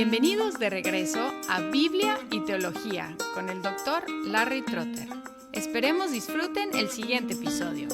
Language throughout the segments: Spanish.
Bienvenidos de regreso a Biblia y Teología con el Dr. Larry Trotter. Esperemos disfruten el siguiente episodio.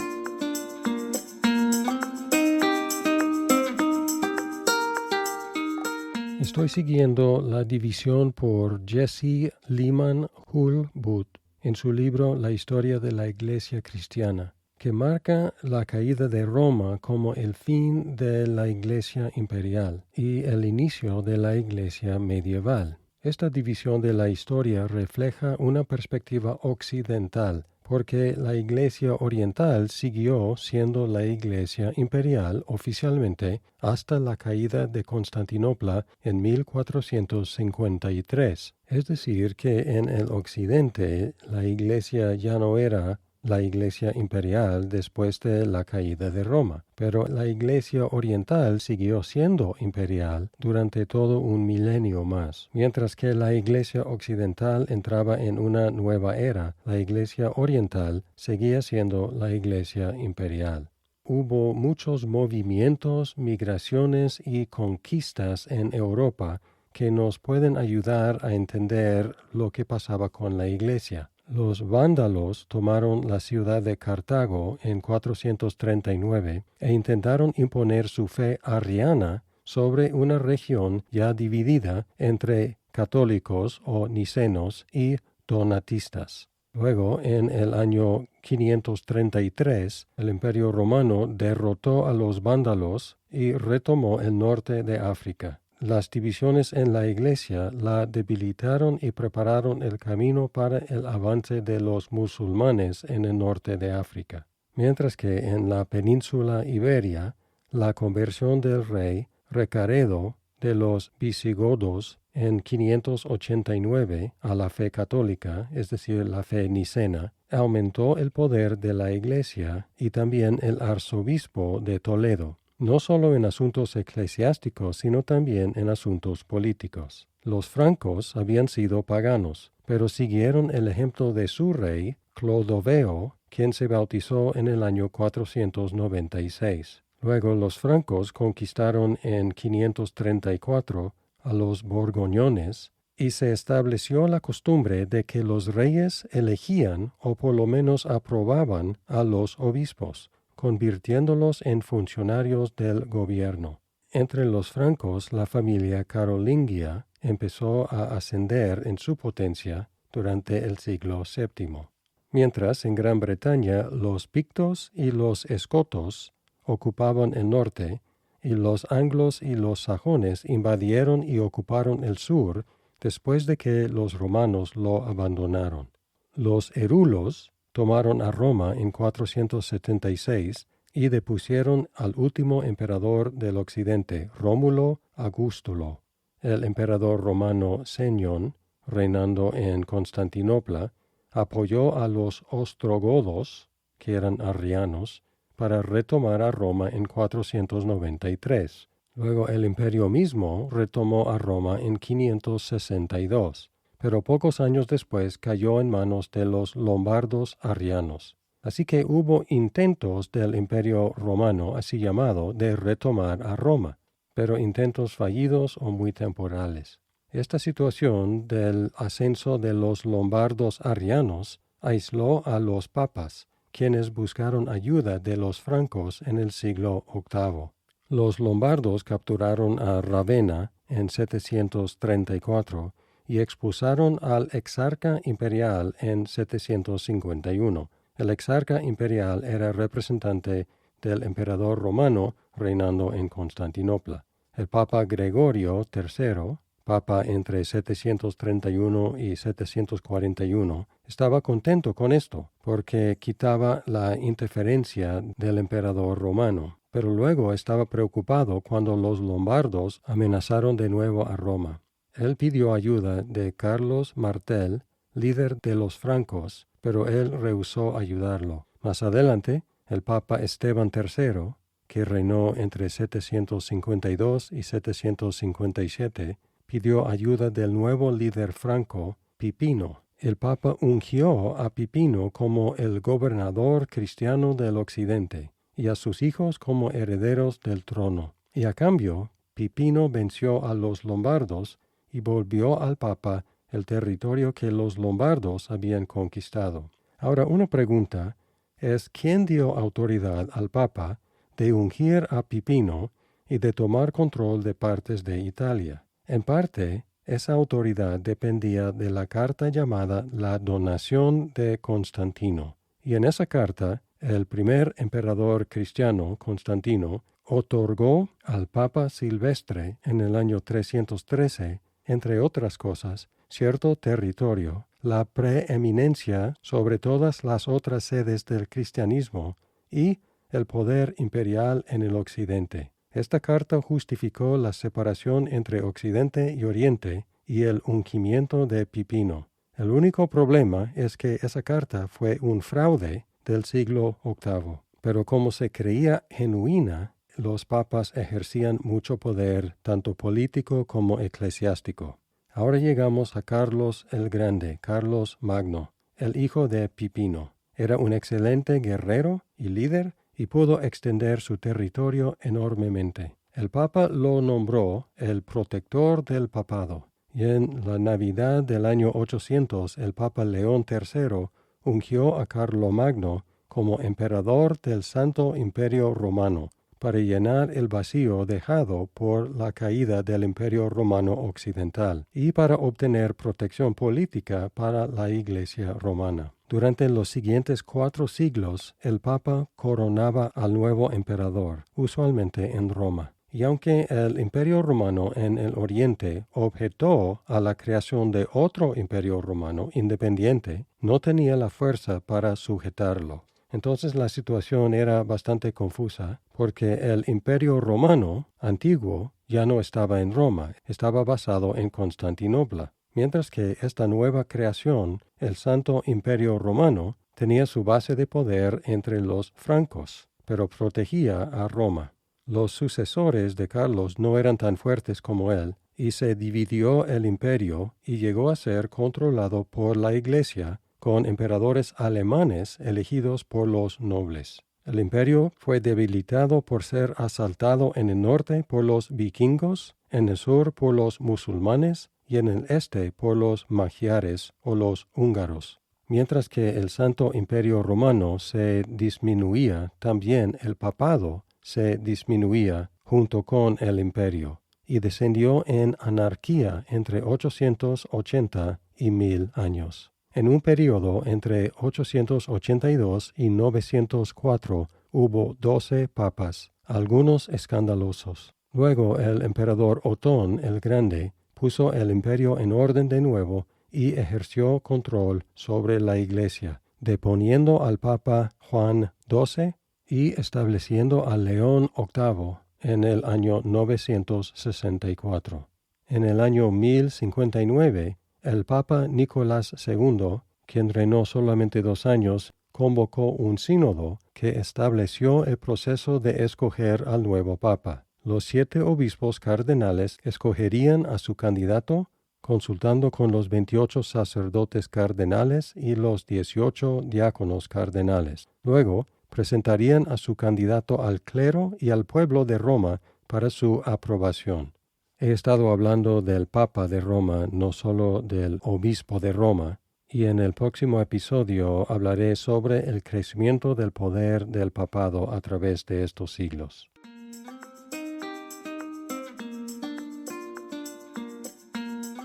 Estoy siguiendo la división por Jesse Lehman Hurlbut en su libro La historia de la Iglesia cristiana, que marca la caída de Roma como el fin de la Iglesia imperial y el inicio de la Iglesia medieval. Esta división de la historia refleja una perspectiva occidental, porque la Iglesia oriental siguió siendo la Iglesia imperial oficialmente hasta la caída de Constantinopla en 1453. Es decir, que en el occidente la Iglesia ya no era la Iglesia imperial después de la caída de Roma, pero la Iglesia oriental siguió siendo imperial durante todo un milenio más. Mientras que la Iglesia occidental entraba en una nueva era, la Iglesia oriental seguía siendo la Iglesia imperial. Hubo muchos movimientos, migraciones y conquistas en Europa que nos pueden ayudar a entender lo que pasaba con la Iglesia. Los vándalos tomaron la ciudad de Cartago en 439 e intentaron imponer su fe arriana sobre una región ya dividida entre católicos o nicenos y donatistas. Luego, en el año 533, el Imperio Romano derrotó a los vándalos y retomó el norte de África. Las divisiones en la Iglesia la debilitaron y prepararon el camino para el avance de los musulmanes en el norte de África. Mientras que en la península Iberia, la conversión del rey Recaredo de los visigodos en 589 a la fe católica, es decir, la fe nicena, aumentó el poder de la Iglesia y también el arzobispo de Toledo, no solo en asuntos eclesiásticos, sino también en asuntos políticos. Los francos habían sido paganos, pero siguieron el ejemplo de su rey, Clodoveo, quien se bautizó en el año 496. Luego los francos conquistaron en 534 a los borgoñones y se estableció la costumbre de que los reyes elegían o por lo menos aprobaban a los obispos, convirtiéndolos en funcionarios del gobierno. Entre los francos, la familia carolingia empezó a ascender en su potencia durante el siglo VII. Mientras en Gran Bretaña los pictos y los escotos ocupaban el norte, y los anglos y los sajones invadieron y ocuparon el sur después de que los romanos lo abandonaron. Los herulos tomaron a Roma en 476 y depusieron al último emperador del occidente, Rómulo Augustulo. El emperador romano Senión, reinando en Constantinopla, apoyó a los ostrogodos, que eran arrianos, para retomar a Roma en 493. Luego el imperio mismo retomó a Roma en 562. Pero pocos años después cayó en manos de los lombardos arrianos. Así que hubo intentos del Imperio Romano, así llamado, de retomar a Roma, pero intentos fallidos o muy temporales. Esta situación del ascenso de los lombardos arrianos aisló a los papas, quienes buscaron ayuda de los francos en el siglo VIII. Los lombardos capturaron a Ravenna en 734 y expulsaron al exarca imperial en 751. El exarca imperial era representante del emperador romano reinando en Constantinopla. El papa Gregorio III, papa entre 731 y 741, estaba contento con esto, porque quitaba la interferencia del emperador romano, pero luego estaba preocupado cuando los lombardos amenazaron de nuevo a Roma. Él pidió ayuda de Carlos Martel, líder de los francos, pero él rehusó ayudarlo. Más adelante, el Papa Esteban III, que reinó entre 752 y 757, pidió ayuda del nuevo líder franco, Pipino. El Papa ungió a Pipino como el gobernador cristiano del occidente y a sus hijos como herederos del trono. Y a cambio, Pipino venció a los lombardos y volvió al Papa el territorio que los lombardos habían conquistado. Ahora, una pregunta es: ¿quién dio autoridad al Papa de ungir a Pipino y de tomar control de partes de Italia? En parte, esa autoridad dependía de la carta llamada la Donación de Constantino. Y en esa carta, el primer emperador cristiano, Constantino, otorgó al Papa Silvestre en el año 313, entre otras cosas, cierto territorio, la preeminencia sobre todas las otras sedes del cristianismo y el poder imperial en el occidente. Esta carta justificó la separación entre Occidente y Oriente y el ungimiento de Pipino. El único problema es que esa carta fue un fraude del siglo VIII, pero como se creía genuina, los papas ejercían mucho poder, tanto político como eclesiástico. Ahora llegamos a Carlos el Grande, Carlos Magno, el hijo de Pipino. Era un excelente guerrero y líder y pudo extender su territorio enormemente. El Papa lo nombró el protector del papado, y en la Navidad del año 800 el Papa León III ungió a Carlomagno como emperador del Santo Imperio Romano, para llenar el vacío dejado por la caída del Imperio Romano Occidental y para obtener protección política para la Iglesia romana. Durante los siguientes 4 siglos, el Papa coronaba al nuevo emperador, usualmente en Roma. Y aunque el Imperio Romano en el Oriente objetó a la creación de otro Imperio Romano independiente, no tenía la fuerza para sujetarlo. Entonces la situación era bastante confusa, porque el Imperio Romano antiguo ya no estaba en Roma, estaba basado en Constantinopla, mientras que esta nueva creación, el Santo Imperio Romano, tenía su base de poder entre los francos, pero protegía a Roma. Los sucesores de Carlos no eran tan fuertes como él, y se dividió el imperio y llegó a ser controlado por la Iglesia, con emperadores alemanes elegidos por los nobles. El imperio fue debilitado por ser asaltado en el norte por los vikingos, en el sur por los musulmanes y en el este por los magiares o los húngaros. Mientras que el Santo Imperio Romano se disminuía, también el papado se disminuía junto con el imperio y descendió en anarquía entre 880 y 1000 años. En un periodo entre 882 y 904 hubo 12 papas, algunos escandalosos. Luego el emperador Otón el Grande puso el imperio en orden de nuevo y ejerció control sobre la Iglesia, deponiendo al Papa Juan XII y estableciendo a León VIII en el año 964. En el año 1059, el Papa Nicolás II, quien reinó solamente 2 años, convocó un sínodo que estableció el proceso de escoger al nuevo Papa. Los 7 obispos cardenales escogerían a su candidato, consultando con los 28 sacerdotes cardenales y los 18 diáconos cardenales. Luego, presentarían a su candidato al clero y al pueblo de Roma para su aprobación. He estado hablando del Papa de Roma, no solo del Obispo de Roma, y en el próximo episodio hablaré sobre el crecimiento del poder del papado a través de estos siglos.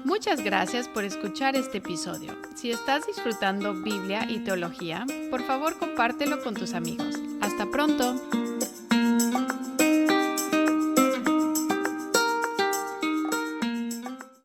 Muchas gracias por escuchar este episodio. Si estás disfrutando Biblia y teología, por favor compártelo con tus amigos. ¡Hasta pronto!